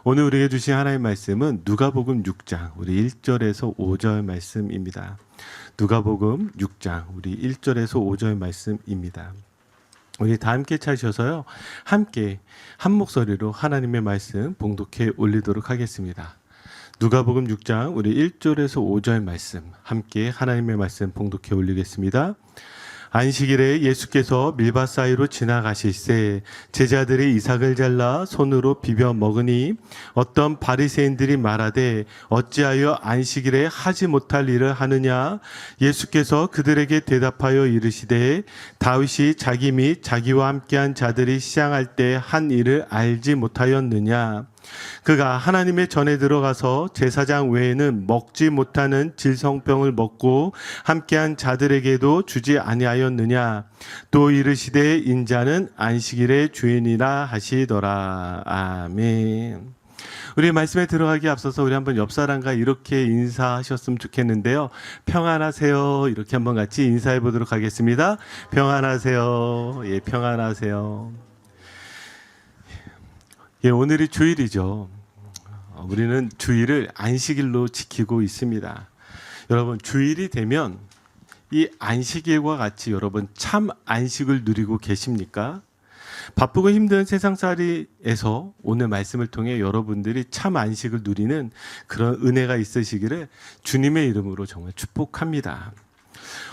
오늘 우리에게 주신 하나님의 말씀은 누가복음 6장 우리 1절에서 5절 말씀입니다. 누가복음 6장 우리 1절에서 5절 말씀입니다. 우리 다 함께 찾으셔서요. 함께 한 목소리로 하나님의 말씀 봉독해 올리도록 하겠습니다. 누가복음 6장 우리 1절에서 5절 말씀 함께 하나님의 말씀 봉독해 올리겠습니다. 안식일에 예수께서 밀밭 사이로 지나가실새 제자들이 이삭을 잘라 손으로 비벼 먹으니 어떤 바리새인들이 말하되 어찌하여 안식일에 하지 못할 일을 하느냐. 예수께서 그들에게 대답하여 이르시되 다윗이 자기 및 자기와 함께한 자들이 시장할 때 한 일을 알지 못하였느냐. 그가 하나님의 전에 들어가서 제사장 외에는 먹지 못하는 질성병을 먹고 함께한 자들에게도 주지 아니하였느냐. 또 이르시되 인자는 안식일의 주인이라 하시더라. 아멘. 우리 말씀에 들어가기 앞서서 우리 한번 옆 사람과 이렇게 인사하셨으면 좋겠는데요. 평안하세요. 이렇게 한번 같이 인사해 보도록 하겠습니다. 평안하세요. 예, 평안하세요. 예, 오늘이 주일이죠. 우리는 주일을 안식일로 지키고 있습니다. 여러분, 주일이 되면 이 안식일과 같이 여러분 참 안식을 누리고 계십니까? 바쁘고 힘든 세상살이에서 오늘 말씀을 통해 여러분들이 참 안식을 누리는 그런 은혜가 있으시기를 주님의 이름으로 정말 축복합니다.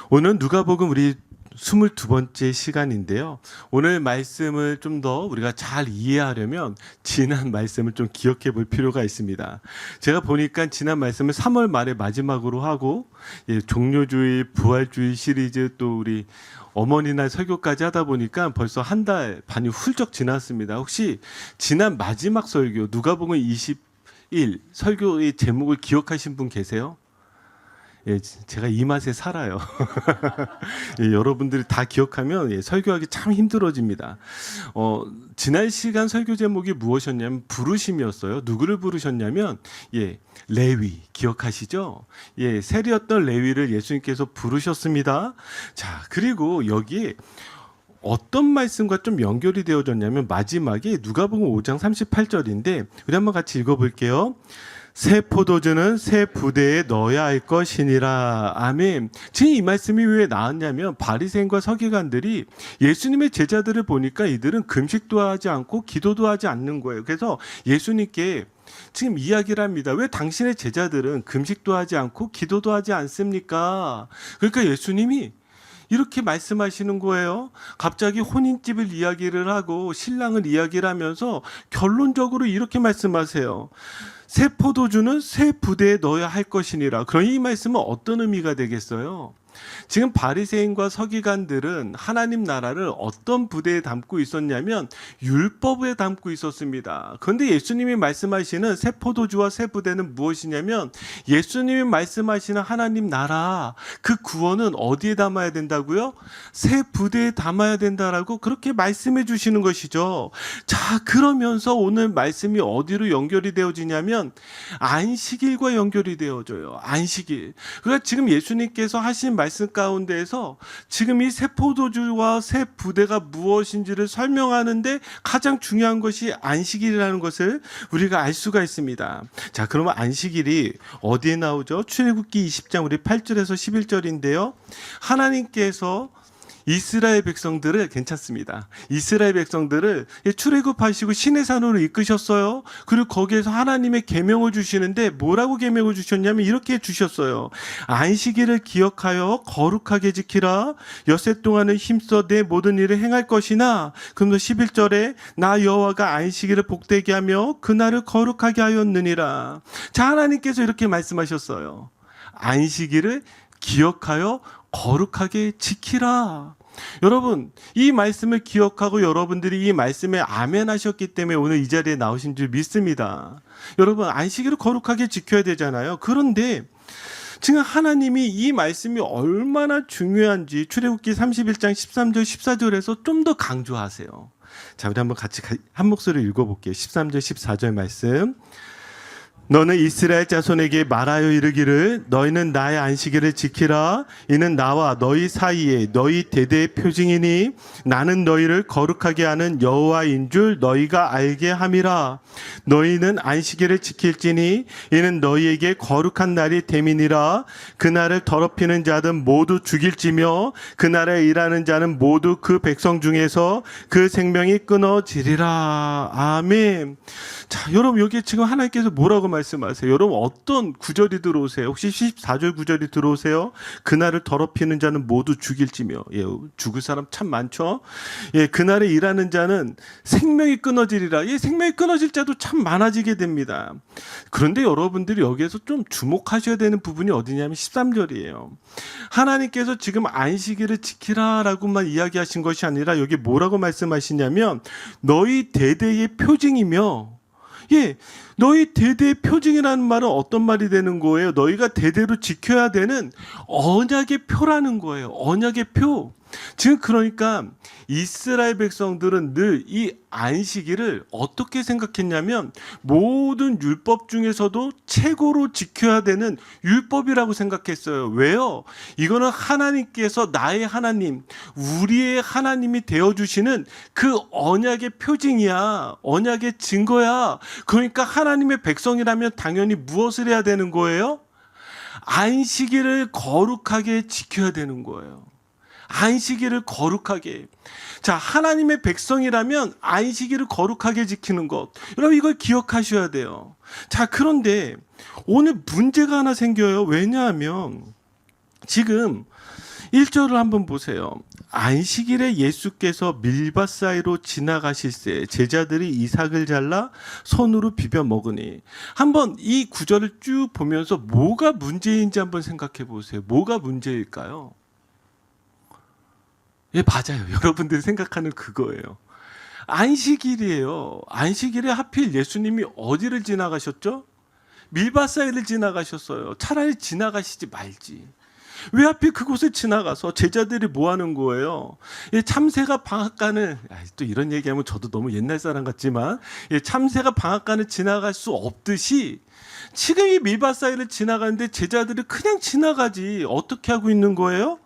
오늘 누가복음 우리 22번째 시간인데요. 오늘 말씀을 좀 더 우리가 잘 이해하려면 지난 말씀을 좀 기억해 볼 필요가 있습니다. 제가 보니까 지난 말씀을 3월 말에 마지막으로 하고 종료주일, 부활주일 시리즈 또 우리 어머니날 설교까지 하다 보니까 벌써 한 달 반이 훌쩍 지났습니다. 혹시 지난 마지막 설교 누가복음 20일 설교의 제목을 기억하신 분 계세요? 예, 제가 이 맛에 살아요. 예, 여러분들이 다 기억하면 설교하기 참 힘들어집니다. 지난 시간 설교 제목이 무엇이었냐면 부르심이었어요. 누구를 부르셨냐면 레위 기억하시죠? 세리였던 레위를 예수님께서 부르셨습니다. 자, 그리고 여기 어떤 말씀과 좀 연결이 되어졌냐면 마지막에 누가복음 5장 38절인데 우리 한번 같이 읽어볼게요. 새 포도주는 새 부대에 넣어야 할 것이니라. 아멘. 지금 이 말씀이 왜 나왔냐면 바리새인과 서기관들이 예수님의 제자들을 보니까 이들은 금식도 하지 않고 기도도 하지 않는 거예요. 그래서 예수님께 지금 이야기를 합니다. 왜 당신의 제자들은 금식도 하지 않고 기도도 하지 않습니까? 그러니까 예수님이 이렇게 말씀하시는 거예요. 갑자기 혼인집을 이야기를 하고 신랑을 이야기를 하면서 결론적으로 이렇게 말씀하세요. 새 포도주는 새 부대에 넣어야 할 것이니라. 그럼 이 말씀은 어떤 의미가 되겠어요? 지금 바리새인과 서기관들은 하나님 나라를 어떤 부대에 담고 있었냐면 율법에 담고 있었습니다. 그런데 예수님이 말씀하시는 새 포도주와 새 부대는 무엇이냐면 예수님이 말씀하시는 하나님 나라 그 구원은 어디에 담아야 된다고요? 새 부대에 담아야 된다라고 그렇게 말씀해 주시는 것이죠. 자, 그러면서 오늘 말씀이 어디로 연결이 되어지냐면 안식일과 연결이 되어져요. 안식일. 그러니까 지금 예수님께서 하신 말씀 가운데에서 지금 이 새 포도주와 새 부대가 무엇인지를 설명하는데 가장 중요한 것이 안식일이라는 것을 우리가 알 수가 있습니다. 자, 그러면 안식일이 어디에 나오죠? 출애굽기 20장 우리 8절에서 11절인데요. 하나님께서 이스라엘 백성들을 괜찮습니다. 이스라엘 백성들을 출애굽하시고 시내산으로 이끄셨어요. 그리고 거기에서 하나님의 계명을 주시는데 뭐라고 계명을 주셨냐면 이렇게 주셨어요. 안식일을 기억하여 거룩하게 지키라. 엿새 동안은 힘써 내 모든 일을 행할 것이나 그러면 11절에 나 여호와가 안식일을 복되게 하며 그날을 거룩하게 하였느니라. 자, 하나님께서 이렇게 말씀하셨어요. 안식일을 기억하여 거룩하게 지키라. 여러분, 이 말씀을 기억하고 여러분들이 이 말씀에 아멘 하셨기 때문에 오늘 이 자리에 나오신 줄 믿습니다. 여러분, 안식일을 거룩하게 지켜야 되잖아요. 그런데 지금 하나님이 이 말씀이 얼마나 중요한지 출애굽기 31장 13절 14절에서 좀 더 강조하세요. 자, 우리 한번 같이 한 목소리로 읽어볼게요. 13절 14절 말씀. 너는 이스라엘 자손에게 말하여 이르기를 너희는 나의 안식일을 지키라. 이는 나와 너희 사이에 너희 대대의 표징이니 나는 너희를 거룩하게 하는 여호와인 줄 너희가 알게 함이라. 너희는 안식일을 지킬지니 이는 너희에게 거룩한 날이 됨이니라. 그날을 더럽히는 자든 모두 죽일지며 그날에 일하는 자는 모두 그 백성 중에서 그 생명이 끊어지리라. 아멘. 자, 여러분 여기 지금 하나님께서 뭐라고 말씀하세요? 여러분 어떤 구절이 들어오세요? 혹시 14절 구절이 들어오세요? 그날을 더럽히는 자는 모두 죽일지며. 예, 죽을 사람 참 많죠. 예, 그날에 일하는 자는 생명이 끊어지리라. 예, 생명이 끊어질 자도 참 많아지게 됩니다. 그런데 여러분들이 여기에서 좀 주목하셔야 되는 부분이 어디냐면 13절이에요. 하나님께서 지금 안식일을 지키라라고만 이야기하신 것이 아니라 여기 뭐라고 말씀하시냐면 너희 대대의 표징이며, 예, 너희 대대의 표징이라는 말은 어떤 말이 되는 거예요? 너희가 대대로 지켜야 되는 언약의 표라는 거예요. 언약의 표. 지금 그러니까 이스라엘 백성들은 늘 이 안식일을 어떻게 생각했냐면 모든 율법 중에서도 최고로 지켜야 되는 율법이라고 생각했어요. 왜요? 이거는 하나님께서 나의 하나님, 우리의 하나님이 되어주시는 그 언약의 표징이야. 언약의 증거야. 그러니까 하나님의 백성이라면 당연히 무엇을 해야 되는 거예요? 안식일을 거룩하게 지켜야 되는 거예요. 안식일을 거룩하게. 자, 하나님의 백성이라면 안식일을 거룩하게 지키는 것. 여러분 이걸 기억하셔야 돼요. 자, 그런데 오늘 문제가 하나 생겨요. 왜냐하면 지금 1절을 한번 보세요. 안식일에 예수께서 밀밭 사이로 지나가실새 제자들이 이삭을 잘라 손으로 비벼 먹으니. 한번 이 구절을 쭉 보면서 뭐가 문제인지 한번 생각해 보세요. 뭐가 문제일까요? 예, 맞아요. 여러분들이 생각하는 그거예요. 안식일이에요. 안식일에 하필 예수님이 어디를 지나가셨죠? 밀밭 사이를 지나가셨어요. 차라리 지나가시지 말지. 왜 하필 그곳을 지나가서 제자들이 뭐 하는 거예요? 예, 참새가 방앗간을, 또 이런 얘기하면 저도 너무 옛날 사람 같지만, 예, 참새가 방앗간을 지나갈 수 없듯이 지금 이 밀밭 사이를 지나가는데 제자들이 그냥 지나가지. 어떻게 하고 있는 거예요?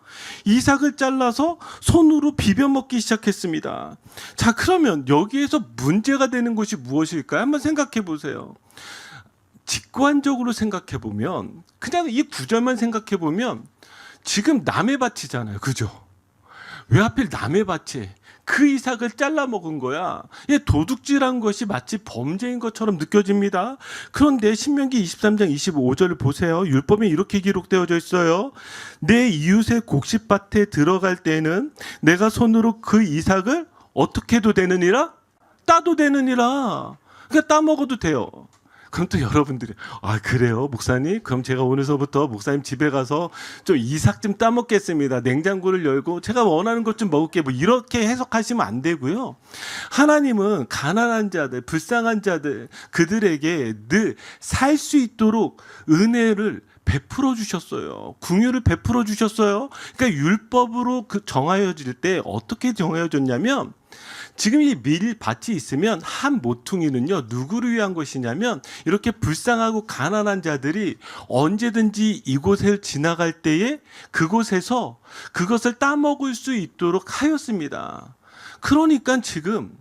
이삭을 잘라서 손으로 비벼 먹기 시작했습니다. 자, 그러면 여기에서 문제가 되는 것이 무엇일까요? 한번 생각해 보세요. 직관적으로 생각해 보면, 그냥 이 구절만 생각해 보면 지금 남의 밭이잖아요. 그죠? 왜 하필 남의 밭에 그 이삭을 잘라 먹은 거야? 예, 도둑질한 것이 마치 범죄인 것처럼 느껴집니다. 그런데 신명기 23장 25절을 보세요. 율법에 이렇게 기록되어져 있어요. 내 이웃의 곡식밭에 들어갈 때는 내가 손으로 그 이삭을 어떻게 해도 되느니라? 따도 되느니라. 그러니까 따 먹어도 돼요. 그럼 또 여러분들이 그래요 목사님? 그럼 제가 오늘서부터 목사님 집에 가서 좀 이삭 좀 따먹겠습니다. 냉장고를 열고 제가 원하는 것 좀 먹을게. 뭐 이렇게 해석하시면 안 되고요. 하나님은 가난한 자들, 불쌍한 자들, 그들에게 늘 살 수 있도록 은혜를 베풀어 주셨어요. 궁유를 베풀어 주셨어요. 그러니까 율법으로 정하여질 때 어떻게 정하여졌냐면, 지금 이 밀밭이 있으면 한 모퉁이는요, 누구를 위한 것이냐면 이렇게 불쌍하고 가난한 자들이 언제든지 이곳을 지나갈 때에 그곳에서 그것을 따먹을 수 있도록 하였습니다. 그러니까 지금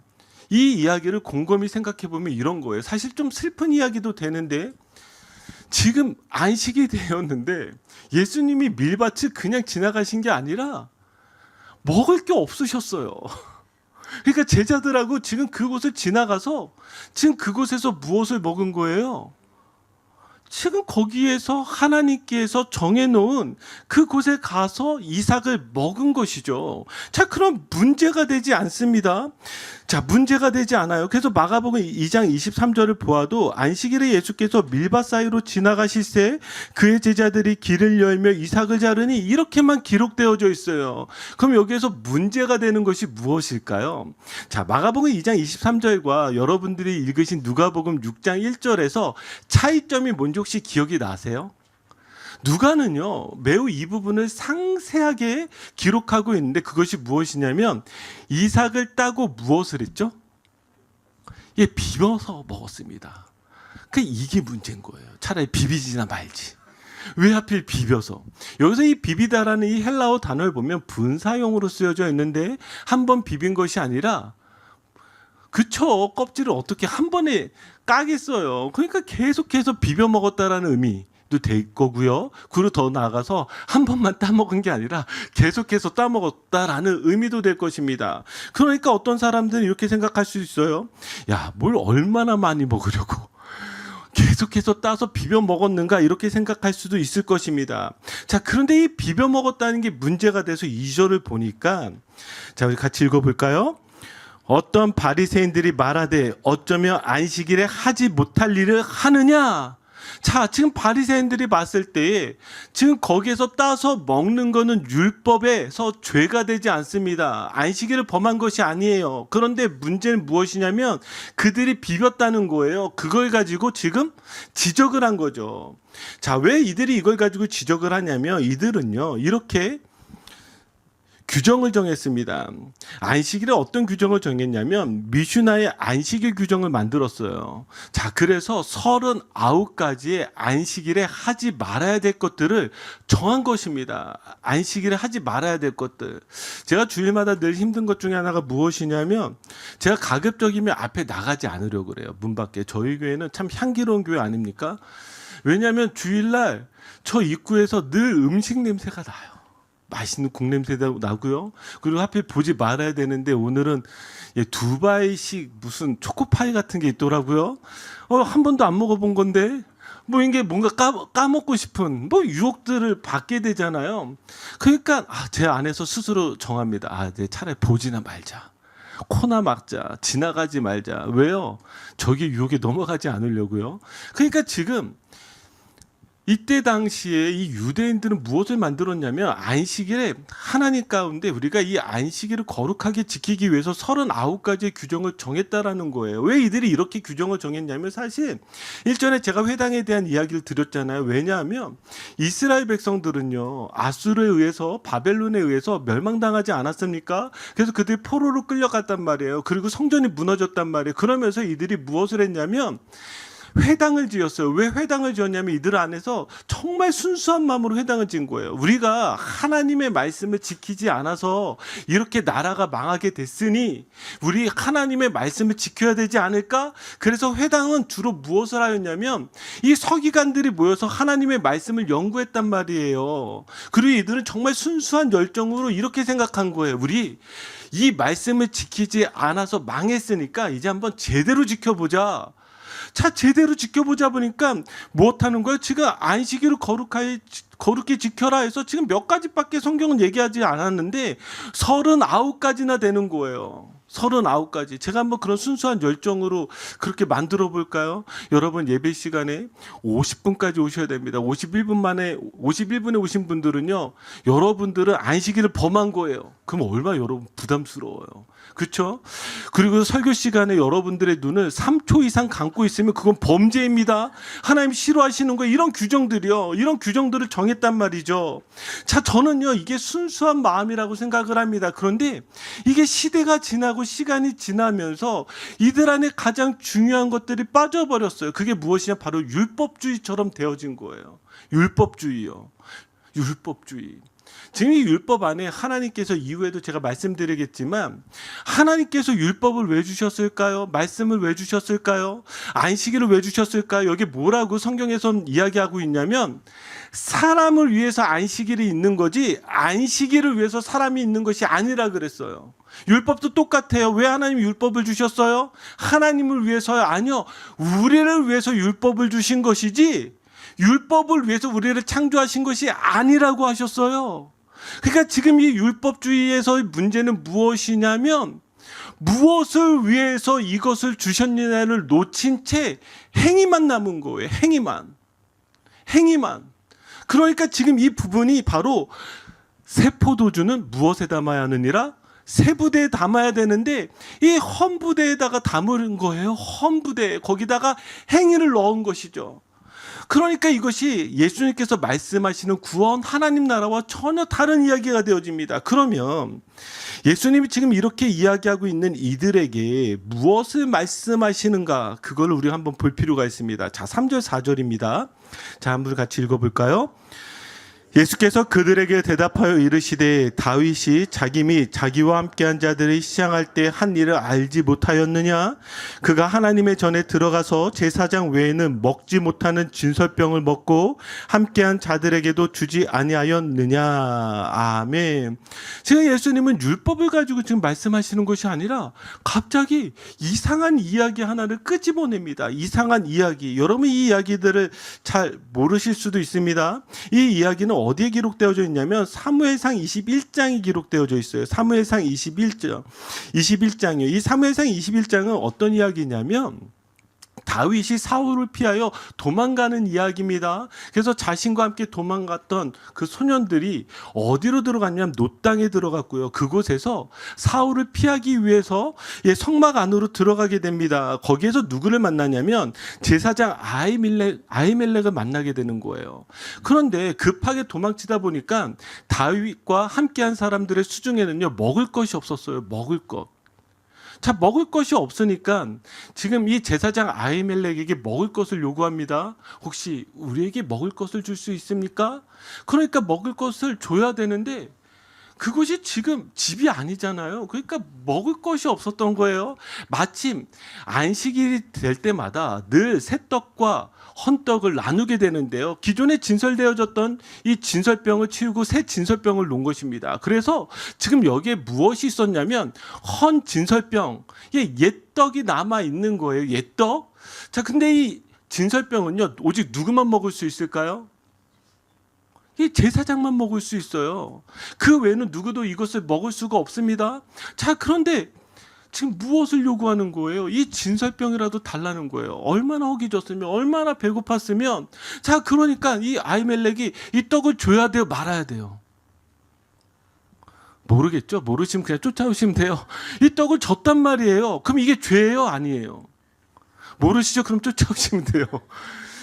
이 이야기를 곰곰이 생각해 보면 이런 거예요. 사실 좀 슬픈 이야기도 되는데, 지금 안식이 되었는데 예수님이 밀밭을 그냥 지나가신 게 아니라 먹을 게 없으셨어요. 그러니까 제자들하고 지금 그곳을 지나가서 지금 그곳에서 무엇을 먹은 거예요? 지금 거기에서 하나님께서 정해놓은 그곳에 가서 이삭을 먹은 것이죠. 자, 그럼 문제가 되지 않습니다. 자, 문제가 되지 않아요. 그래서 마가복음 2장 23절을 보아도 안식일에 예수께서 밀밭 사이로 지나가실새 그의 제자들이 길을 열며 이삭을 자르니 이렇게만 기록되어져 있어요. 그럼 여기에서 문제가 되는 것이 무엇일까요? 자, 마가복음 2장 23절과 여러분들이 읽으신 누가복음 6장 1절에서 차이점이 뭔지 혹시 기억이 나세요? 누가는요, 매우 이 부분을 상세하게 기록하고 있는데 그것이 무엇이냐면 이삭을 따고 무엇을 했죠? 예, 비벼서 먹었습니다. 이게 문제인 거예요. 차라리 비비지나 말지. 왜 하필 비벼서? 여기서 이 비비다라는 이 헬라어 단어를 보면 분사용으로 쓰여져 있는데 한 번 비빈 것이 아니라, 그쵸, 껍질을 어떻게 한 번에 까겠어요. 그러니까 계속해서 비벼 먹었다라는 의미도 될 거고요. 그리고 더 나아가서 한 번만 따먹은 게 아니라 계속해서 따먹었다라는 의미도 될 것입니다. 그러니까 어떤 사람들은 이렇게 생각할 수 있어요. 야, 뭘 얼마나 많이 먹으려고 계속해서 따서 비벼 먹었는가, 이렇게 생각할 수도 있을 것입니다. 자, 그런데 이 비벼 먹었다는 게 문제가 돼서 2절을 보니까, 자, 우리 같이 읽어볼까요? 어떤 바리새인들이 말하되 어쩌면 안식일에 하지 못할 일을 하느냐. 자, 지금 바리새인들이 봤을 때에 지금 거기에서 따서 먹는 거는 율법에서 죄가 되지 않습니다. 안식일을 범한 것이 아니에요. 그런데 문제는 무엇이냐면 그들이 비볐다는 거예요. 그걸 가지고 지금 지적을 한 거죠. 자, 왜 이들이 이걸 가지고 지적을 하냐면, 이들은요, 이렇게 규정을 정했습니다. 안식일에 어떤 규정을 정했냐면 미슈나의 안식일 규정을 만들었어요. 자, 그래서 39가지의 안식일에 하지 말아야 될 것들을 정한 것입니다. 안식일에 하지 말아야 될 것들. 제가 주일마다 늘 힘든 것 중에 하나가 무엇이냐면, 제가 가급적이면 앞에 나가지 않으려고 그래요. 문 밖에. 저희 교회는 참 향기로운 교회 아닙니까? 왜냐하면 주일날 저 입구에서 늘 음식 냄새가 나요. 맛있는 국 냄새도 나고요. 그리고 하필 보지 말아야 되는데 오늘은 두바이식 무슨 초코파이 같은 게 있더라고요. 한 번도 안 먹어본 건데 뭐 이게 뭔가 까먹고 싶은 뭐 유혹들을 받게 되잖아요. 그러니까 제 안에서 스스로 정합니다. 차라리 보지나 말자. 코나 막자. 지나가지 말자. 왜요? 저기 유혹에 넘어가지 않으려고요. 그러니까 지금 이때 당시에 이 유대인들은 무엇을 만들었냐면, 안식일에 하나님 가운데 우리가 이 안식일을 거룩하게 지키기 위해서 39가지의 규정을 정했다라는 거예요. 왜 이들이 이렇게 규정을 정했냐면, 사실 일전에 제가 회당에 대한 이야기를 드렸잖아요. 왜냐하면 이스라엘 백성들은요, 아수르에 의해서, 바벨론에 의해서 멸망당하지 않았습니까? 그래서 그들이 포로로 끌려갔단 말이에요. 그리고 성전이 무너졌단 말이에요. 그러면서 이들이 무엇을 했냐면 회당을 지었어요. 왜 회당을 지었냐면 이들 안에서 정말 순수한 마음으로 회당을 지은 거예요. 우리가 하나님의 말씀을 지키지 않아서 이렇게 나라가 망하게 됐으니 우리 하나님의 말씀을 지켜야 되지 않을까? 그래서 회당은 주로 무엇을 하였냐면 이 서기관들이 모여서 하나님의 말씀을 연구했단 말이에요. 그리고 이들은 정말 순수한 열정으로 이렇게 생각한 거예요. 우리 이 말씀을 지키지 않아서 망했으니까 이제 한번 제대로 지켜보자. 자, 제대로 지켜보자 보니까 무엇하는 거예요? 지금 안식일을 거룩히 지켜라 해서 지금 몇 가지밖에 성경은 얘기하지 않았는데 39가지나 되는 거예요. 39가지. 제가 한번 그런 순수한 열정으로 그렇게 만들어 볼까요? 여러분, 예배 시간에 50분까지 오셔야 됩니다. 51분에 오신 분들은요, 여러분들은 안식일을 범한 거예요. 그럼 얼마나 여러분 부담스러워요. 그렇죠? 그리고 설교 시간에 여러분들의 눈을 3초 이상 감고 있으면 그건 범죄입니다. 하나님 싫어하시는 거예요. 이런 규정들이요. 이런 규정들을 정했단 말이죠. 자, 저는요, 이게 순수한 마음이라고 생각을 합니다. 그런데 이게 시대가 지나고 시간이 지나면서 이들 안에 가장 중요한 것들이 빠져버렸어요. 그게 무엇이냐? 바로 율법주의처럼 되어진 거예요. 율법주의요. 율법주의. 지금 이 율법 안에 하나님께서, 이후에도 제가 말씀드리겠지만, 하나님께서 율법을 왜 주셨을까요? 말씀을 왜 주셨을까요? 안식일을 왜 주셨을까요? 여기 뭐라고 성경에서 이야기하고 있냐면, 사람을 위해서 안식일이 있는 거지 안식일을 위해서 사람이 있는 것이 아니라 그랬어요. 율법도 똑같아요. 왜 하나님 율법을 주셨어요? 하나님을 위해서요? 아니요. 우리를 위해서 율법을 주신 것이지 율법을 위해서 우리를 창조하신 것이 아니라고 하셨어요. 그러니까 지금 이 율법주의에서의 문제는 무엇이냐면, 무엇을 위해서 이것을 주셨느냐를 놓친 채 행위만 남은 거예요. 행위만. 그러니까 지금 이 부분이 바로 새 포도주는 무엇에 담아야 하느니라? 새 부대에 담아야 되는데 이 헌부대에다가 담은 거예요. 헌부대. 거기다가 행위를 넣은 것이죠. 그러니까 이것이 예수님께서 말씀하시는 구원 하나님 나라와 전혀 다른 이야기가 되어집니다. 그러면 예수님이 지금 이렇게 이야기하고 있는 이들에게 무엇을 말씀하시는가, 그걸 우리가 한번 볼 필요가 있습니다. 자, 3절 4절입니다. 자, 한번 같이 읽어볼까요? 예수께서 그들에게 대답하여 이르시되 다윗이 자기 및 자기와 함께한 자들이 시장할 때 한 일을 알지 못하였느냐? 그가 하나님의 전에 들어가서 제사장 외에는 먹지 못하는 진설병을 먹고 함께한 자들에게도 주지 아니하였느냐? 아멘. 지금 예수님은 율법을 가지고 지금 말씀하시는 것이 아니라 갑자기 이상한 이야기 하나를 끄집어냅니다. 이상한 이야기. 여러분 이 이야기들을 잘 모르실 수도 있습니다. 이 이야기는 어디에 기록되어져 있냐면 사무엘상 21장이 기록되어져 있어요. 사무엘상 21장이요. 이 사무엘상 21장은 어떤 이야기냐면 다윗이 사울을 피하여 도망가는 이야기입니다. 그래서 자신과 함께 도망갔던 그 소년들이 어디로 들어갔냐면 놋땅에 들어갔고요. 그곳에서 사울을 피하기 위해서 성막 안으로 들어가게 됩니다. 거기에서 누구를 만나냐면 제사장 아히멜렉을 만나게 되는 거예요. 그런데 급하게 도망치다 보니까 다윗과 함께한 사람들의 수중에는요, 먹을 것이 없었어요. 먹을 것. 자, 먹을 것이 없으니까 지금 이 제사장 아히멜렉에게 먹을 것을 요구합니다. 혹시 우리에게 먹을 것을 줄 수 있습니까? 그러니까 먹을 것을 줘야 되는데 그것이 지금 집이 아니잖아요. 그러니까 먹을 것이 없었던 거예요. 마침 안식일이 될 때마다 늘 새떡과 헌떡을 나누게 되는데요. 기존에 진설되어졌던 이 진설병을 치우고 새 진설병을 놓은 것입니다. 그래서 지금 여기에 무엇이 있었냐면 헌 진설병, 옛떡이 남아 있는 거예요. 옛떡. 자, 근데 이 진설병은요, 오직 누구만 먹을 수 있을까요? 이 제사장만 먹을 수 있어요. 그 외에는 누구도 이것을 먹을 수가 없습니다. 자, 그런데 지금 무엇을 요구하는 거예요? 이 진설병이라도 달라는 거예요. 얼마나 허기졌으면, 얼마나 배고팠으면. 자, 그러니까 이 아히멜렉이 이 떡을 줘야 돼요, 말아야 돼요? 모르겠죠? 모르시면 그냥 쫓아오시면 돼요. 이 떡을 줬단 말이에요. 그럼 이게 죄예요, 아니에요? 모르시죠? 그럼 쫓아오시면 돼요.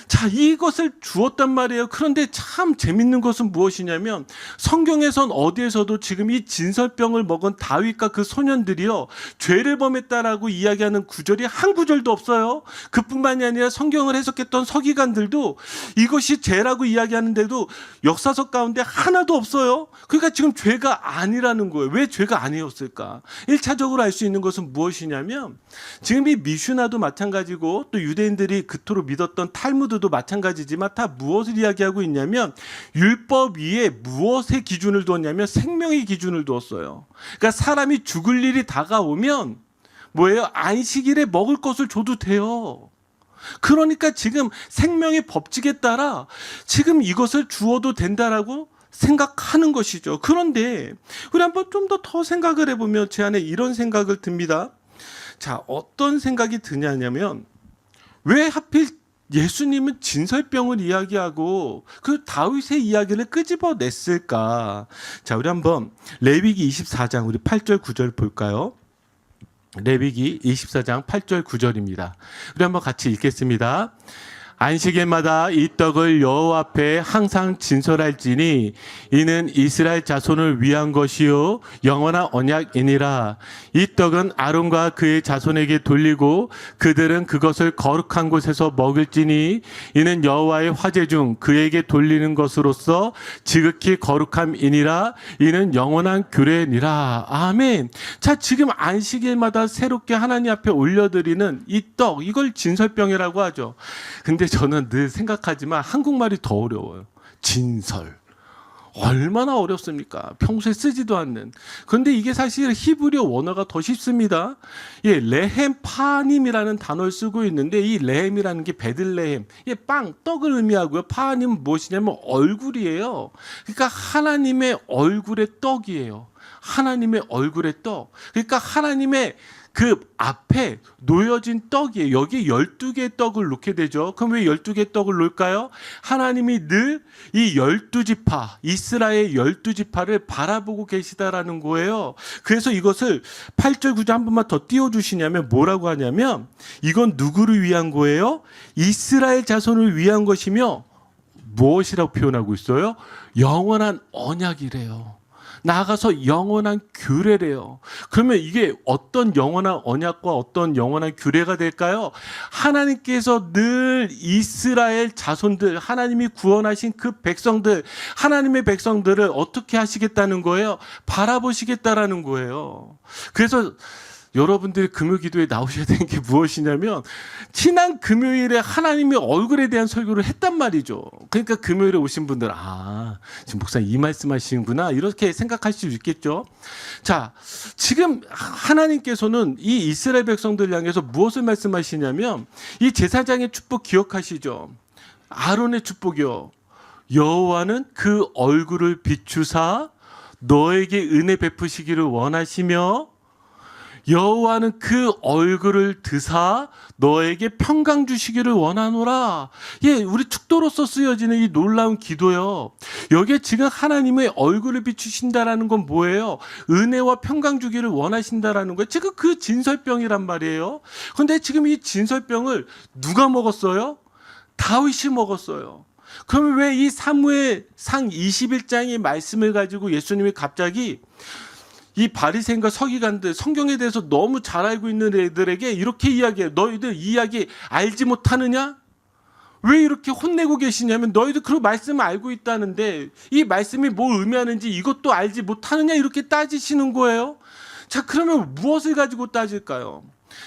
자, 이것을 주었단 말이에요. 그런데 참 재밌는 것은 무엇이냐면 성경에선 어디에서도 지금 이 진설병을 먹은 다윗과 그 소년들이요, 죄를 범했다라고 이야기하는 구절이 한 구절도 없어요. 그뿐만이 아니라 성경을 해석했던 서기관들도 이것이 죄라고 이야기하는데도 역사서 가운데 하나도 없어요. 그러니까 지금 죄가 아니라는 거예요. 왜 죄가 아니었을까? 1차적으로 알 수 있는 것은 무엇이냐면 지금 이 미슈나도 마찬가지고 또 유대인들이 그토록 믿었던 탈무드도 마찬가지지만 다 무엇을 이야기하고 있냐면 율법 위에 무엇의 기준을 두었냐면 생명의 기준을 두었어요. 그러니까 사람이 죽을 일이 다가오면 뭐예요? 안식일에 먹을 것을 줘도 돼요. 그러니까 지금 생명의 법칙에 따라 지금 이것을 주어도 된다라고 생각하는 것이죠. 그런데 우리 한번 좀 더 생각을 해보면 제 안에 이런 생각을 듭니다. 자, 어떤 생각이 드냐면 왜 하필 예수님은 진설병을 이야기하고 그 다윗의 이야기를 끄집어냈을까? 자, 우리 한번 레위기 24장 우리 8절 9절 볼까요? 레위기 24장 8절 9절입니다. 우리 한번 같이 읽겠습니다. 안식일마다 이 떡을 여호와 앞에 항상 진설할지니 이는 이스라엘 자손을 위한 것이요 영원한 언약이니라. 이 떡은 아론과 그의 자손에게 돌리고 그들은 그것을 거룩한 곳에서 먹을지니 이는 여호와의 화제 중 그에게 돌리는 것으로서 지극히 거룩함이니라. 이는 영원한 규례니라. 아멘. 자, 지금 안식일마다 새롭게 하나님 앞에 올려드리는 이 떡, 이걸 진설병이라고 하죠. 근데 저는 늘 생각하지만 한국말이 더 어려워요. 진설. 얼마나 어렵습니까? 평소에 쓰지도 않는. 그런데 이게 사실 히브리어 원어가 더 쉽습니다. 레헴 파님이라는 단어를 쓰고 있는데 이 레헴이라는 게 베들레헴, 빵, 떡을 의미하고요. 파님은 무엇이냐면 얼굴이에요. 그러니까 하나님의 얼굴의 떡이에요. 하나님의 얼굴의 떡. 그러니까 하나님의 그 앞에 놓여진 떡이에요. 여기에 12개의 떡을 놓게 되죠. 그럼 왜 12개의 떡을 놓을까요? 하나님이 늘 이 12지파, 이스라엘 12지파를 바라보고 계시다라는 거예요. 그래서 이것을 8절 9절 한 번만 더 띄워주시냐면 뭐라고 하냐면 이건 누구를 위한 거예요? 이스라엘 자손을 위한 것이며 무엇이라고 표현하고 있어요? 영원한 언약이래요. 나아가서 영원한 규례래요. 그러면 이게 어떤 영원한 언약과 어떤 영원한 규례가 될까요? 하나님께서 늘 이스라엘 자손들, 하나님이 구원하신 그 백성들, 하나님의 백성들을 어떻게 하시겠다는 거예요? 바라보시겠다라는 거예요. 그래서 여러분들이 금요 기도에 나오셔야 되는 게 무엇이냐면 지난 금요일에 하나님의 얼굴에 대한 설교를 했단 말이죠. 그러니까 금요일에 오신 분들 지금 목사님 이 말씀하시는구나 이렇게 생각할 수 있겠죠. 자, 지금 하나님께서는 이 이스라엘 백성들 향해서 무엇을 말씀하시냐면 이 제사장의 축복 기억하시죠? 아론의 축복이요. 여호와는 그 얼굴을 비추사 너에게 은혜 베푸시기를 원하시며 여호와는 그 얼굴을 드사 너에게 평강 주시기를 원하노라. 예, 우리 축도로서 쓰여지는 이 놀라운 기도요. 여기에 지금 하나님의 얼굴을 비추신다라는 건 뭐예요? 은혜와 평강 주기를 원하신다라는 거예요. 지금 그 진설병이란 말이에요. 그런데 지금 이 진설병을 누가 먹었어요? 다윗이 먹었어요. 그러면 왜 이 사무엘상 21장의 말씀을 가지고 예수님이 갑자기 이 바리새인과 서기관들 성경에 대해서 너무 잘 알고 있는 애들에게 이렇게 이야기해요. 너희들 이 이야기 알지 못하느냐? 왜 이렇게 혼내고 계시냐면 너희들 그 말씀을 알고 있다는데 이 말씀이 뭘 의미하는지 이것도 알지 못하느냐 이렇게 따지시는 거예요. 자, 그러면 무엇을 가지고 따질까요?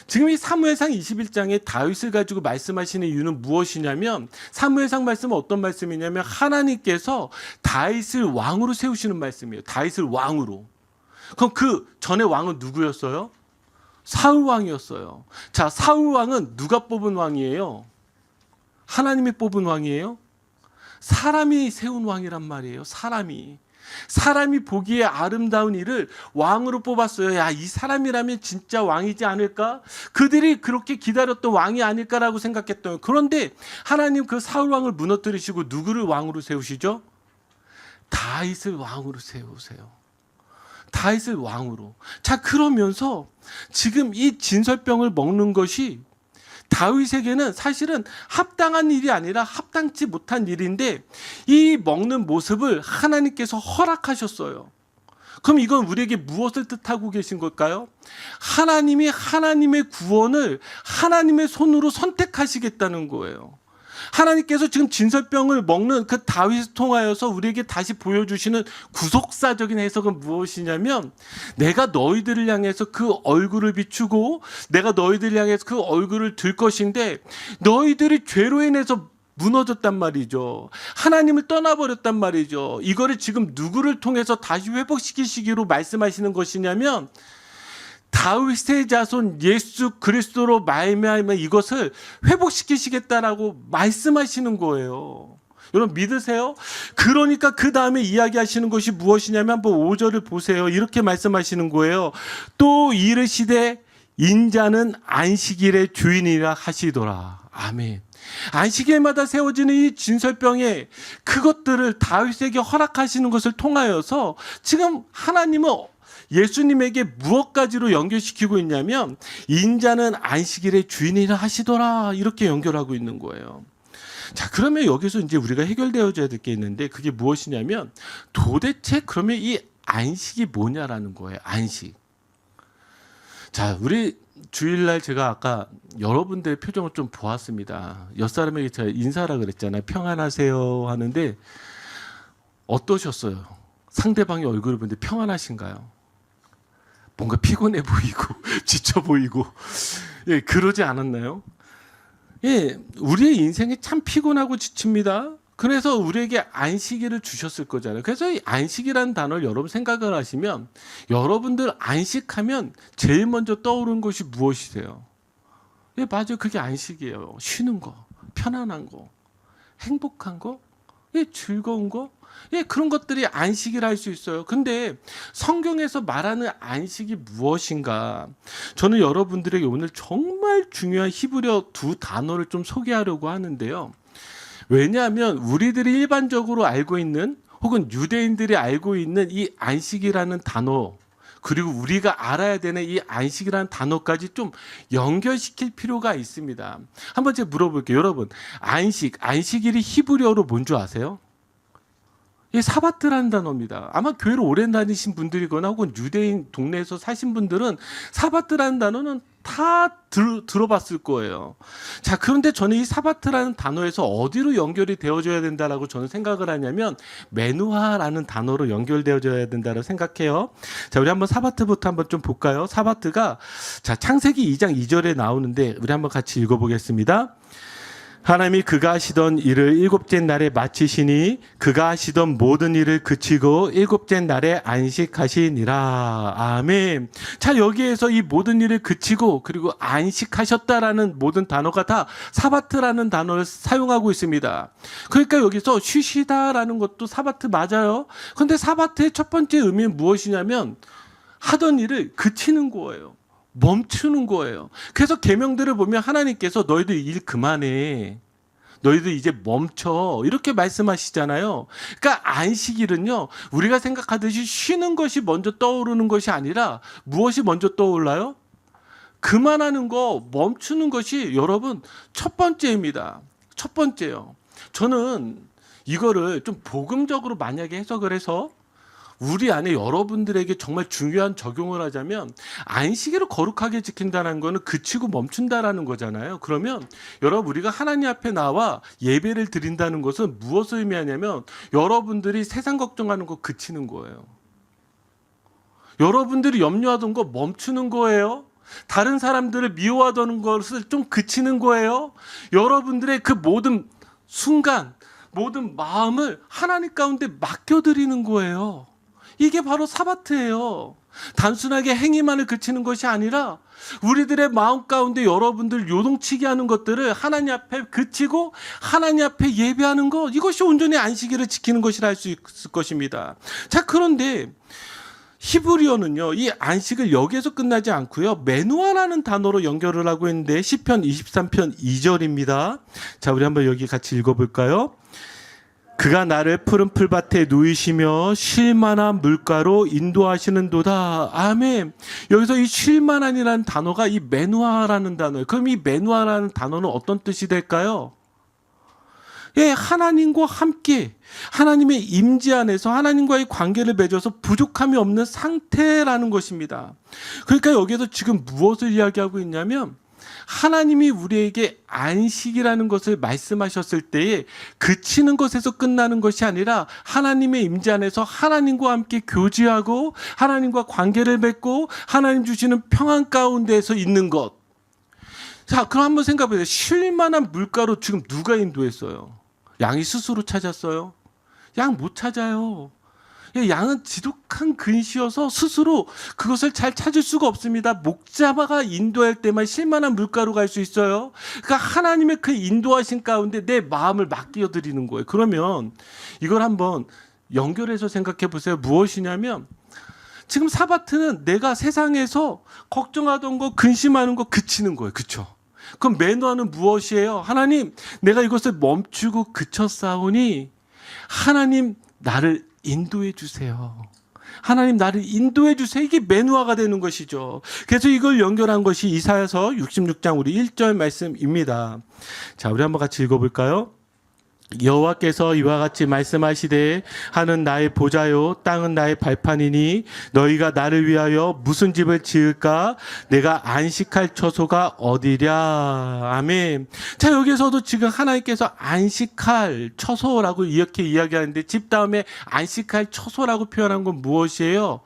지금 이 사무엘상 21장에 다윗을 가지고 말씀하시는 이유는 무엇이냐면 사무엘상 말씀은 어떤 말씀이냐면 하나님께서 다윗을 왕으로 세우시는 말씀이에요. 다윗을 왕으로. 그럼 그 전에 왕은 누구였어요? 사울 왕이었어요. 자, 사울 왕은 누가 뽑은 왕이에요? 하나님이 뽑은 왕이에요? 사람이 세운 왕이란 말이에요. 사람이 보기에 아름다운 이를 왕으로 뽑았어요. 야, 이 사람이라면 진짜 왕이지 않을까? 그들이 그렇게 기다렸던 왕이 아닐까라고 생각했던. 그런데 하나님 그 사울 왕을 무너뜨리시고 누구를 왕으로 세우시죠? 다윗을 왕으로 세우세요. 다윗을 왕으로. 자, 그러면서 지금 이 진설병을 먹는 것이 다윗에게는 사실은 합당한 일이 아니라 합당치 못한 일인데 이 먹는 모습을 하나님께서 허락하셨어요. 그럼 이건 우리에게 무엇을 뜻하고 계신 걸까요? 하나님이 하나님의 구원을 하나님의 손으로 선택하시겠다는 거예요. 하나님께서 지금 진설병을 먹는 그 다윗을 통하여서 우리에게 다시 보여주시는 구속사적인 해석은 무엇이냐면 내가 너희들을 향해서 그 얼굴을 비추고 내가 너희들을 향해서 그 얼굴을 들 것인데 너희들이 죄로 인해서 무너졌단 말이죠. 하나님을 떠나버렸단 말이죠. 이거를 지금 누구를 통해서 다시 회복시키시기로 말씀하시는 것이냐면 다윗의 자손 예수 그리스도로 말미암아 이것을 회복시키시겠다라고 말씀하시는 거예요. 여러분 믿으세요? 그러니까 그 다음에 이야기하시는 것이 무엇이냐면 한번 5절을 보세요. 이렇게 말씀하시는 거예요. 또 이르시되 인자는 안식일의 주인이라 하시더라. 아멘. 안식일마다 세워지는 이 진설병에 그것들을 다윗에게 허락하시는 것을 통하여서 지금 하나님은 예수님에게 무엇까지로 연결시키고 있냐면 인자는 안식일의 주인이라 하시더라 이렇게 연결하고 있는 거예요. 자, 그러면 여기서 이제 우리가 해결되어져야 될 게 있는데 그게 무엇이냐면 도대체 그러면 이 안식이 뭐냐라는 거예요. 안식. 자, 우리 주일날 제가 아까 여러분들의 표정을 좀 보았습니다. 옆사람에게 제가 인사라 그랬잖아요. 평안하세요 하는데 어떠셨어요? 상대방의 얼굴을 보는데 평안하신가요? 뭔가 피곤해 보이고 지쳐 보이고 예, 그러지 않았나요? 예, 우리의 인생이 참 피곤하고 지칩니다. 그래서 우리에게 안식일을 주셨을 거잖아요. 그래서 이 안식이라는 단어를 여러분 생각을 하시면 여러분들 안식하면 제일 먼저 떠오르는 것이 무엇이세요? 예, 맞아요. 그게 안식이에요. 쉬는 거, 편안한 거, 행복한 거. 즐거운 거, 그런 것들이 안식이라 할 수 있어요. 근데 성경에서 말하는 안식이 무엇인가? 저는 여러분들에게 오늘 정말 중요한 히브리어 두 단어를 좀 소개하려고 하는데요. 왜냐하면 우리들이 일반적으로 알고 있는 혹은 유대인들이 알고 있는 이 안식이라는 단어, 그리고 우리가 알아야 되는 이 안식이라는 단어까지 좀 연결시킬 필요가 있습니다. 한번 제가 물어볼게요. 여러분, 안식일이 히브리어로 뭔 줄 아세요? 이 사바트라는 단어입니다. 아마 교회를 오래 다니신 분들이거나 혹은 유대인 동네에서 사신 분들은 사바트라는 단어는 다 들어봤을 거예요. 자, 그런데 저는 이 사바트라는 단어에서 어디로 연결이 되어져야 된다라고 저는 생각을 하냐면 메누하라는 단어로 연결되어져야 된다고 생각해요. 자, 우리 한번 사바트부터 한번 좀 볼까요? 사바트가 자, 창세기 2장 2절에 나오는데 우리 한번 같이 읽어보겠습니다. 하나님이 그가 하시던 일을 일곱째 날에 마치시니 그가 하시던 모든 일을 그치고 일곱째 날에 안식하시니라. 아멘. 자, 여기에서 이 모든 일을 그치고 그리고 안식하셨다라는 모든 단어가 다 사바트라는 단어를 사용하고 있습니다. 그러니까 여기서 쉬시다라는 것도 사바트 맞아요. 그런데 사바트의 첫 번째 의미는 무엇이냐면 하던 일을 그치는 거예요. 멈추는 거예요. 그래서 계명들을 보면 하나님께서 너희들 일 그만해, 너희들 이제 멈춰, 이렇게 말씀하시잖아요. 그러니까 안식일은요, 우리가 생각하듯이 쉬는 것이 먼저 떠오르는 것이 아니라 무엇이 먼저 떠올라요? 그만하는 거, 멈추는 것이 여러분 첫 번째입니다. 첫 번째요. 저는 이거를 좀 복음적으로 만약에 해석을 해서 우리 안에 여러분들에게 정말 중요한 적용을 하자면 안식일을 거룩하게 지킨다는 거는 그치고 멈춘다라는 거잖아요. 그러면 여러분, 우리가 하나님 앞에 나와 예배를 드린다는 것은 무엇을 의미하냐면 여러분들이 세상 걱정하는 거 그치는 거예요. 여러분들이 염려하던 거 멈추는 거예요. 다른 사람들을 미워하던 것을 좀 그치는 거예요. 여러분들의 그 모든 순간, 모든 마음을 하나님 가운데 맡겨드리는 거예요. 이게 바로 사바트예요. 단순하게 행위만을 그치는 것이 아니라 우리들의 마음 가운데 여러분들 요동치게 하는 것들을 하나님 앞에 그치고 하나님 앞에 예배하는 것, 이것이 온전히 안식일을 지키는 것이라 할 수 있을 것입니다. 자, 그런데 히브리어는요, 이 안식을 여기에서 끝나지 않고요, 메누아라는 단어로 연결을 하고 있는데 시편 23편 2절입니다. 자, 우리 한번 여기 같이 읽어볼까요? 그가 나를 푸른 풀밭에 누이시며 쉴만한 물가로 인도하시는도다. 아멘. 여기서 이 쉴만한이라는 단어가 이 메누아라는 단어예요. 그럼 이 메누아라는 단어는 어떤 뜻이 될까요? 하나님과 함께 하나님의 임재 안에서 하나님과의 관계를 맺어서 부족함이 없는 상태라는 것입니다. 그러니까 여기에서 지금 무엇을 이야기하고 있냐면 하나님이 우리에게 안식이라는 것을 말씀하셨을 때에 그치는 것에서 끝나는 것이 아니라 하나님의 임재 안에서 하나님과 함께 교제하고 하나님과 관계를 맺고 하나님 주시는 평안 가운데에서 있는 것. 자, 그럼 한번 생각해 보세요. 쉴만한 물가로 지금 누가 인도했어요? 양이 스스로 찾았어요? 양 못 찾아요. 양은 지독한 근시여서 스스로 그것을 잘 찾을 수가 없습니다. 목자가 인도할 때만 쉴만한 물가로 갈 수 있어요. 그러니까 하나님의 그 인도하신 가운데 내 마음을 맡겨드리는 거예요. 그러면 이걸 한번 연결해서 생각해 보세요. 무엇이냐면 지금 사바트는 내가 세상에서 걱정하던 거, 근심하는 거 그치는 거예요. 그렇죠? 그럼 메누아는 무엇이에요? 하나님, 내가 이것을 멈추고 그쳤사오니 하나님 나를 인도해 주세요. 하나님 나를 인도해 주세요. 이게 메누아가 되는 것이죠. 그래서 이걸 연결한 것이 이사야서 66장 우리 1절 말씀입니다. 자, 우리 한번 같이 읽어볼까요? 여호와께서 이와 같이 말씀하시되 하는 나의 보좌요 땅은 나의 발판이니 너희가 나를 위하여 무슨 집을 지을까? 내가 안식할 처소가 어디랴. 아멘. 자, 여기서도 지금 하나님께서 안식할 처소라고 이렇게 이야기하는데 집 다음에 안식할 처소라고 표현한 건 무엇이에요?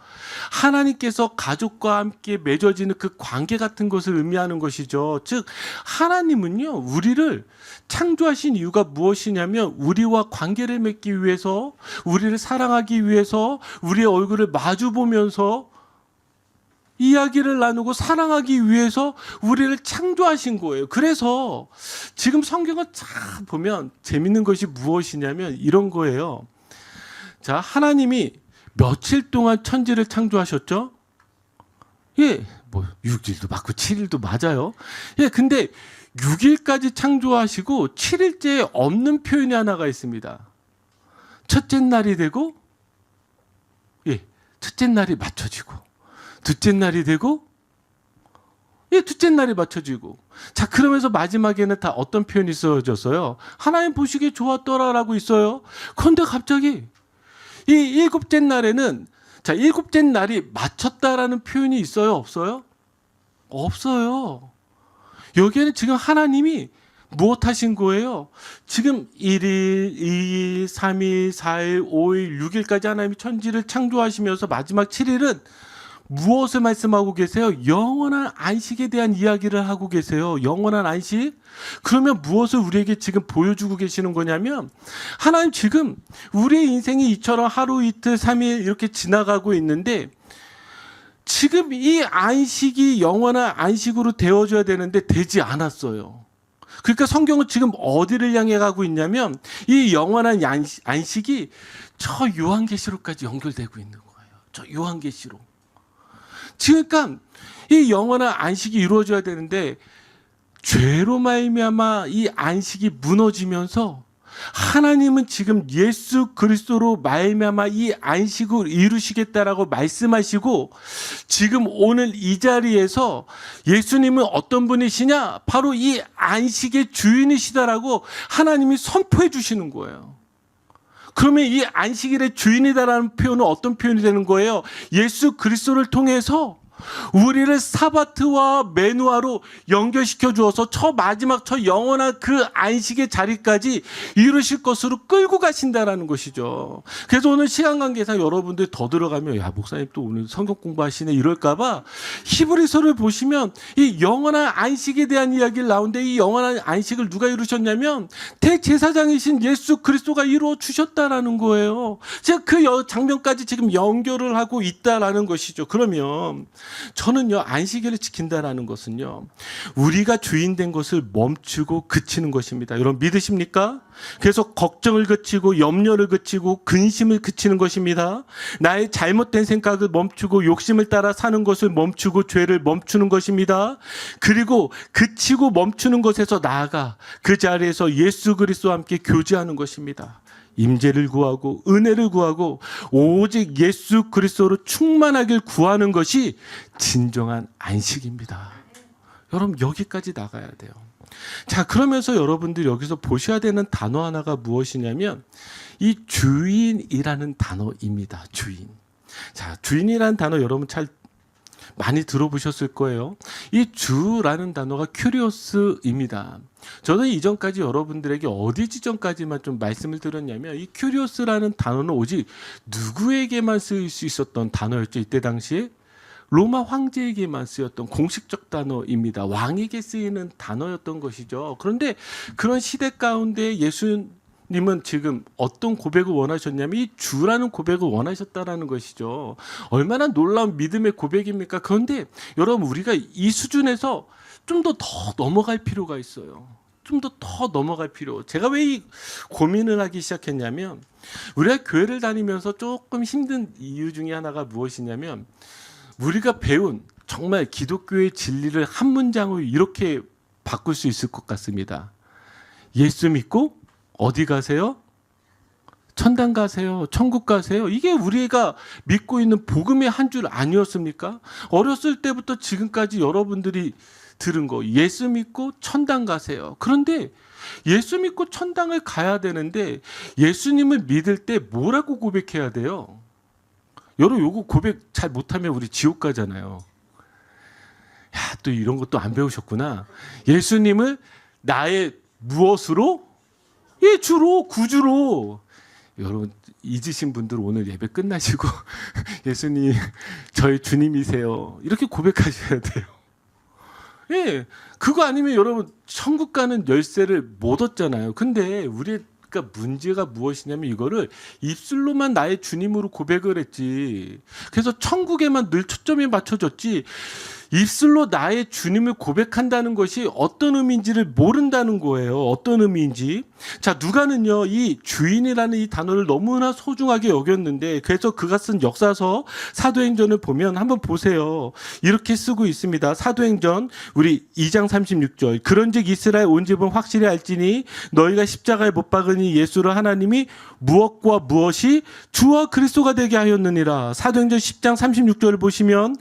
하나님께서 가족과 함께 맺어지는 그 관계 같은 것을 의미하는 것이죠. 즉 하나님은요, 우리를 창조하신 이유가 무엇이냐면 우리와 관계를 맺기 위해서, 우리를 사랑하기 위해서, 우리의 얼굴을 마주 보면서 이야기를 나누고 사랑하기 위해서 우리를 창조하신 거예요. 그래서 지금 성경을 쫙 보면 재밌는 것이 무엇이냐면 이런 거예요. 자, 하나님이 며칠 동안 천지를 창조하셨죠? 예, 뭐 6일도 맞고 7일도 맞아요. 예, 근데 6일까지 창조하시고 7일째에 없는 표현이 하나가 있습니다. 첫째 날이 되고, 예, 첫째 날이 맞춰지고, 둘째 날이 되고, 예, 둘째 날이 맞춰지고. 자, 그러면서 마지막에는 다 어떤 표현이 써졌어요? 하나님 보시기에 좋았더라라고 있어요. 그런데 갑자기 이 일곱째 날에는, 자, 일곱째 날이 맞췄다라는 표현이 있어요? 없어요? 없어요. 여기에는 지금 하나님이 무엇 하신 거예요? 지금 1일, 2일, 3일, 4일, 5일, 6일까지 하나님이 천지를 창조하시면서 마지막 7일은 무엇을 말씀하고 계세요? 영원한 안식에 대한 이야기를 하고 계세요. 영원한 안식? 그러면 무엇을 우리에게 지금 보여주고 계시는 거냐면, 하나님 지금 우리의 인생이 이처럼 하루 이틀 3일 이렇게 지나가고 있는데, 지금 이 안식이 영원한 안식으로 되어줘야 되는데 되지 않았어요. 그러니까 성경은 지금 어디를 향해 가고 있냐면, 이 영원한 안식이 저 요한계시록까지 연결되고 있는 거예요. 저 요한계시록. 그러니까 이 영원한 안식이 이루어져야 되는데 죄로 말미암아 이 안식이 무너지면서 하나님은 지금 예수 그리스도로 말미암아 이 안식을 이루시겠다라고 말씀하시고, 지금 오늘 이 자리에서 예수님은 어떤 분이시냐? 바로 이 안식의 주인이시다라고 하나님이 선포해 주시는 거예요. 그러면 이 안식일의 주인이다라는 표현은 어떤 표현이 되는 거예요? 예수 그리스도를 통해서 우리를 사바트와 메누아로 연결시켜 주어서 저 마지막 저 영원한 그 안식의 자리까지 이루실 것으로 끌고 가신다라는 것이죠. 그래서 오늘 시간 관계상 여러분들 더 들어가면, 야, 목사님 또 오늘 성경 공부하시네 이럴까봐 히브리서를 보시면 이 영원한 안식에 대한 이야기를 나오는데, 이 영원한 안식을 누가 이루셨냐면 대제사장이신 예수 그리스도가 이루어 주셨다라는 거예요. 제가 그 장면까지 지금 연결을 하고 있다라는 것이죠. 그러면 저는요, 안식일을 지킨다라는 것은요, 우리가 주인 된 것을 멈추고 그치는 것입니다. 여러분 믿으십니까? 그래서 걱정을 그치고 염려를 그치고 근심을 그치는 것입니다. 나의 잘못된 생각을 멈추고 욕심을 따라 사는 것을 멈추고 죄를 멈추는 것입니다. 그리고 그치고 멈추는 것에서 나아가 그 자리에서 예수 그리스도와 함께 교제하는 것입니다. 임재를 구하고 은혜를 구하고 오직 예수 그리스도로 충만하길 구하는 것이 진정한 안식입니다. 여러분 여기까지 나가야 돼요. 자, 그러면서 여러분들 여기서 보셔야 되는 단어 하나가 무엇이냐면 이 주인이라는 단어입니다. 주인. 자, 주인이라는 단어 여러분 잘 많이 들어보셨을 거예요. 이 주라는 단어가 큐리오스입니다. 저는 이전까지 여러분들에게 어디 지점까지만 좀 말씀을 드렸냐면, 이 큐리오스라는 단어는 오직 누구에게만 쓰일 수 있었던 단어였죠. 이때 당시에 로마 황제에게만 쓰였던 공식적 단어입니다. 왕에게 쓰이는 단어였던 것이죠. 그런데 그런 시대 가운데 예수님은 지금 어떤 고백을 원하셨냐면 이 주라는 고백을 원하셨다라는 것이죠. 얼마나 놀라운 믿음의 고백입니까? 그런데 여러분 우리가 이 수준에서 좀 더 넘어갈 필요가 있어요. 좀 더 넘어갈 필요. 제가 왜 이 고민을 하기 시작했냐면, 우리가 교회를 다니면서 조금 힘든 이유 중에 하나가 무엇이냐면, 우리가 배운 정말 기독교의 진리를 한 문장으로 이렇게 바꿀 수 있을 것 같습니다. 예수 믿고 어디 가세요? 천당 가세요. 천국 가세요. 이게 우리가 믿고 있는 복음의 한 줄 아니었습니까? 어렸을 때부터 지금까지 여러분들이 들은 거, 예수 믿고 천당 가세요. 그런데 예수 믿고 천당을 가야 되는데 예수님을 믿을 때 뭐라고 고백해야 돼요? 여러분 요거 고백 잘 못하면 우리 지옥 가잖아요. 야, 또 이런 것도 안 배우셨구나. 예수님을 나의 무엇으로? 예, 주로, 구주로. 여러분 잊으신 분들 오늘 예배 끝나시고 예수님 저희 주님이세요. 이렇게 고백하셔야 돼요. 예, 그거 아니면 여러분 천국 가는 열쇠를 못 얻잖아요. 근데 우리의 그러니까 문제가 무엇이냐면 이거를 입술로만 나의 주님으로 고백을 했지. 그래서 천국에만 늘 초점이 맞춰졌지. 입술로 나의 주님을 고백한다는 것이 어떤 의미인지를 모른다는 거예요. 어떤 의미인지. 자, 누가는요, 이 주인이라는 이 단어를 너무나 소중하게 여겼는데, 그래서 그가 쓴 역사서 사도행전을 보면 한번 보세요. 이렇게 쓰고 있습니다. 사도행전 우리 2장 36절. 그런즉 이스라엘 온 집은 확실히 알지니 너희가 십자가에 못 박으니 예수를 하나님이 무엇과 무엇이 주와 그리스도가 되게 하였느니라. 사도행전 10장 36절을 보시면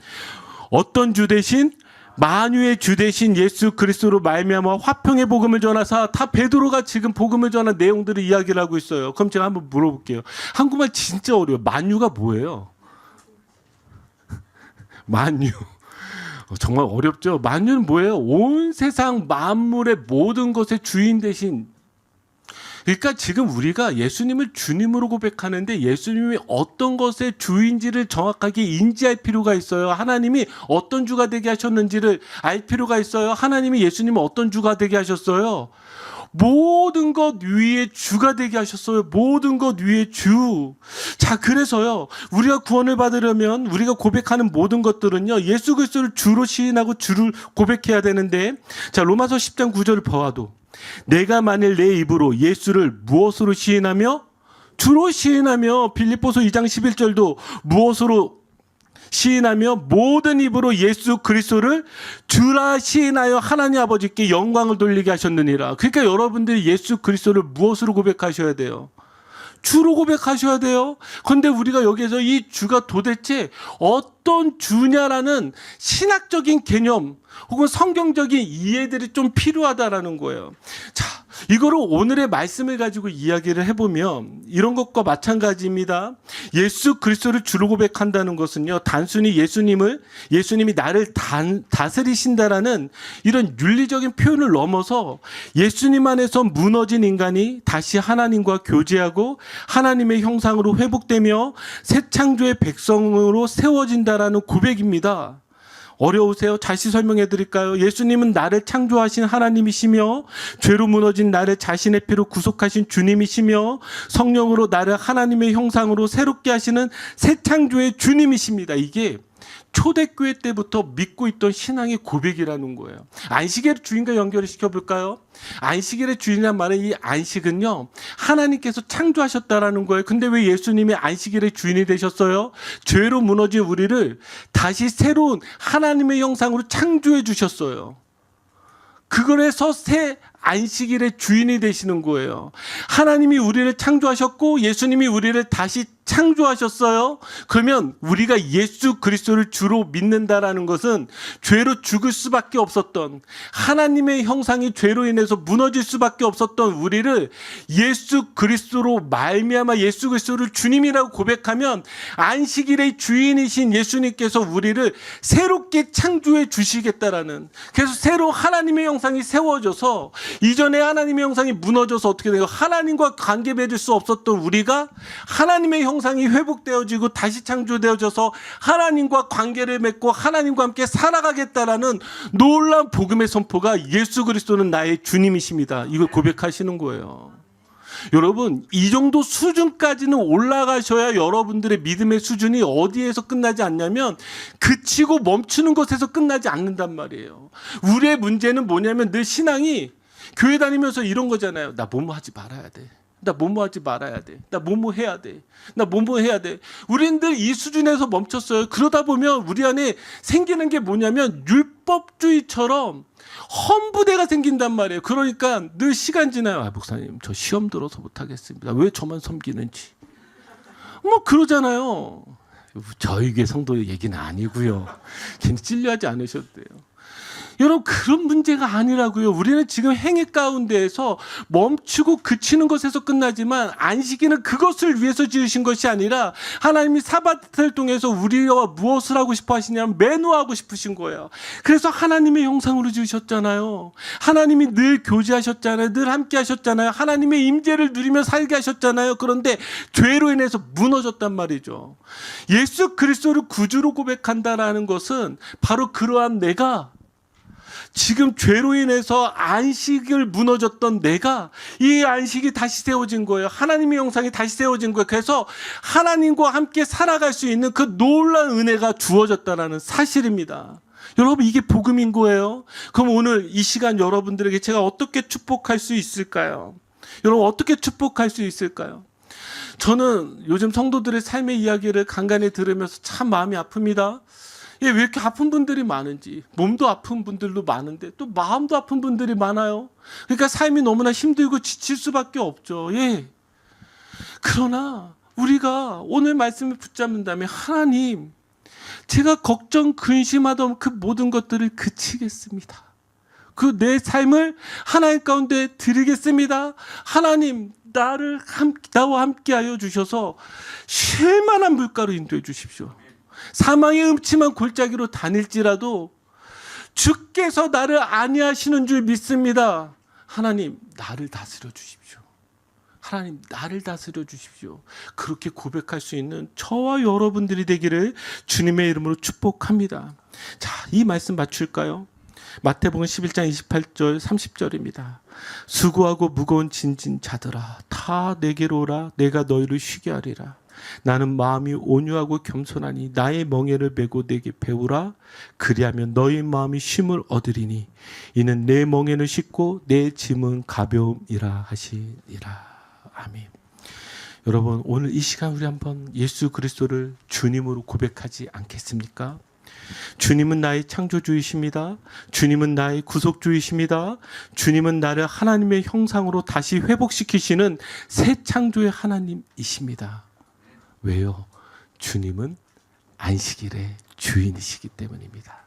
어떤 주 대신 만유의 주 대신 예수 그리스도로 말미암아 화평의 복음을 전하사, 다 베드로가 지금 복음을 전한 내용들을 이야기를 하고 있어요. 그럼 제가 한번 물어볼게요. 한국말 진짜 어려워요. 만유가 뭐예요? 만유. 정말 어렵죠. 만유는 뭐예요? 온 세상 만물의 모든 것의 주인 대신. 그러니까 지금 우리가 예수님을 주님으로 고백하는데 예수님이 어떤 것의 주인지를 정확하게 인지할 필요가 있어요. 하나님이 어떤 주가 되게 하셨는지를 알 필요가 있어요. 하나님이 예수님을 어떤 주가 되게 하셨어요? 모든 것 위에 주가 되게 하셨어요. 모든 것 위에 주. 자, 그래서요, 우리가 구원을 받으려면 우리가 고백하는 모든 것들은요, 예수 그리스도를 주로 시인하고 주를 고백해야 되는데, 자, 로마서 10장 9절을 보아도 내가 만일 내 입으로 예수를 무엇으로 시인하며? 주로 시인하며, 빌립보서 2장 11절도 무엇으로 시인하며 모든 입으로 예수 그리스도를 주라 시인하여 하나님 아버지께 영광을 돌리게 하셨느니라. 그러니까 여러분들이 예수 그리스도를 무엇으로 고백하셔야 돼요? 주로 고백하셔야 돼요. 그런데 우리가 여기에서 이 주가 도대체 어떤 주냐라는 신학적인 개념 혹은 성경적인 이해들이 좀 필요하다라는 거예요. 자, 이거를 오늘의 말씀을 가지고 이야기를 해보면 이런 것과 마찬가지입니다. 예수 그리스도를 주로 고백한다는 것은요, 단순히 예수님이 나를 다스리신다라는 이런 윤리적인 표현을 넘어서 예수님 안에서 무너진 인간이 다시 하나님과 교제하고 하나님의 형상으로 회복되며 새 창조의 백성으로 세워진다라는 고백입니다. 어려우세요? 다시 설명해 드릴까요? 예수님은 나를 창조하신 하나님이시며 죄로 무너진 나를 자신의 피로 구속하신 주님이시며 성령으로 나를 하나님의 형상으로 새롭게 하시는 새 창조의 주님이십니다. 이게 초대교회 때부터 믿고 있던 신앙의 고백이라는 거예요. 안식일의 주인과 연결을 시켜볼까요? 안식일의 주인이란 말은 이 안식은요, 하나님께서 창조하셨다라는 거예요. 근데 왜 예수님이 안식일의 주인이 되셨어요? 죄로 무너진 우리를 다시 새로운 하나님의 형상으로 창조해 주셨어요. 그걸 해서 새 안식일의 주인이 되시는 거예요. 하나님이 우리를 창조하셨고 예수님이 우리를 다시 창조하셨어요. 그러면 우리가 예수 그리스도를 주로 믿는다라는 것은 죄로 죽을 수밖에 없었던, 하나님의 형상이 죄로 인해서 무너질 수밖에 없었던 우리를 예수 그리스도로 말미암아 예수 그리스도를 주님이라고 고백하면 안식일의 주인이신 예수님께서 우리를 새롭게 창조해 주시겠다라는, 그래서 새로 하나님의 형상이 세워져서 이전에 하나님의 형상이 무너져서 어떻게 돼요? 하나님과 관계 맺을 수 없었던 우리가 하나님의 형상이 회복되어지고 다시 창조되어져서 하나님과 관계를 맺고 하나님과 함께 살아가겠다라는 놀라운 복음의 선포가 예수 그리스도는 나의 주님이십니다. 이걸 고백하시는 거예요. 여러분, 이 정도 수준까지는 올라가셔야 여러분들의 믿음의 수준이 어디에서 끝나지 않냐면 그치고 멈추는 것에서 끝나지 않는단 말이에요. 우리의 문제는 뭐냐면 늘 신앙이 교회 다니면서 이런 거잖아요. 나 뭐뭐 하지 말아야 돼. 나 뭐뭐 하지 말아야 돼. 나 뭐뭐 해야 돼. 나 뭐뭐 해야 돼. 우리는 늘 이 수준에서 멈췄어요. 그러다 보면 우리 안에 생기는 게 뭐냐면 율법주의처럼 험부대가 생긴단 말이에요. 그러니까 늘 시간 지나요. 아, 목사님, 저 시험 들어서 못하겠습니다. 왜 저만 섬기는지. 뭐 그러잖아요. 저희 교회 성도 얘기는 아니고요. 괜히 찔려하지 않으셔도 돼요. 여러분, 그런 문제가 아니라고요. 우리는 지금 행위 가운데에서 멈추고 그치는 것에서 끝나지만 안식일은 그것을 위해서 지으신 것이 아니라 하나님이 사바트를 통해서 우리와 무엇을 하고 싶어 하시냐면 매너하고 싶으신 거예요. 그래서 하나님의 형상으로 지으셨잖아요. 하나님이 늘 교제하셨잖아요. 늘 함께 하셨잖아요. 하나님의 임재를 누리며 살게 하셨잖아요. 그런데 죄로 인해서 무너졌단 말이죠. 예수 그리스도를 구주로 고백한다라는 것은 바로 그러한 내가 지금 죄로 인해서 안식을 무너졌던 내가 이 안식이 다시 세워진 거예요. 하나님의 형상이 다시 세워진 거예요. 그래서 하나님과 함께 살아갈 수 있는 그 놀라운 은혜가 주어졌다는 사실입니다. 여러분, 이게 복음인 거예요. 그럼 오늘 이 시간 여러분들에게 제가 어떻게 축복할 수 있을까요? 여러분, 어떻게 축복할 수 있을까요? 저는 요즘 성도들의 삶의 이야기를 간간히 들으면서 참 마음이 아픕니다. 왜 이렇게 아픈 분들이 많은지, 몸도 아픈 분들도 많은데 또 마음도 아픈 분들이 많아요. 그러니까 삶이 너무나 힘들고 지칠 수밖에 없죠. 예. 그러나 우리가 오늘 말씀을 붙잡는다면, 하나님, 제가 걱정, 근심하던 그 모든 것들을 그치겠습니다. 그 내 삶을 하나님 가운데 드리겠습니다. 하나님, 나와 함께하여 주셔서 쉴만한 물가로 인도해 주십시오. 사망의 음침한 골짜기로 다닐지라도 주께서 나를 안위하시는 줄 믿습니다. 하나님, 나를 다스려 주십시오. 하나님, 나를 다스려 주십시오. 그렇게 고백할 수 있는 저와 여러분들이 되기를 주님의 이름으로 축복합니다. 자, 이 말씀 맞출까요? 마태복음 11장 28절 30절입니다. 수고하고 무거운 짐진 자들아, 다 내게로 오라. 내가 너희를 쉬게 하리라. 나는 마음이 온유하고 겸손하니 나의 멍에를 메고 내게 배우라. 그리하면 너희 마음이 쉼을 얻으리니 이는 내 멍에는 쉽고 내 짐은 가벼움이라 하시니라. 아멘. 여러분, 오늘 이 시간 우리 한번 예수 그리스도를 주님으로 고백하지 않겠습니까? 주님은 나의 창조주이십니다. 주님은 나의 구속주이십니다. 주님은 나를 하나님의 형상으로 다시 회복시키시는 새 창조의 하나님이십니다. 왜요? 주님은 안식일의 주인이시기 때문입니다.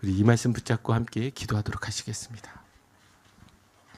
우리 이 말씀 붙잡고 함께 기도하도록 하시겠습니다.